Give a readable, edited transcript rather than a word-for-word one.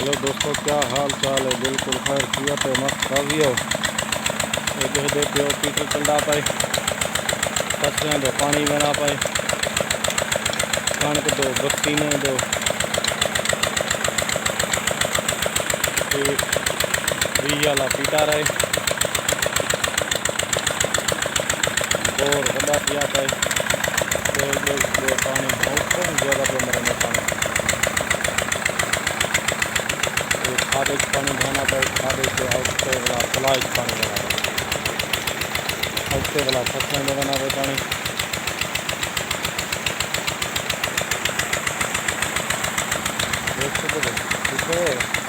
Hello दोस्तों, क्या हाल चाल है। बिल्कुल खैर किया पे मस्त काजियो दे पियो पीटर चलता पाए फसलें दो पानी बना पाए कणक दो बत्ती ने दो वाला पीटा रहे बोर बड़ा किया पाए दो पानी बहुत ज़्यादा पे मरे में पानी खादे पानी बहाना पाए खादे से आउटे वाला फलाज पानी बना आउटे वाला फसलें बना पाए पानी देख सकते हो।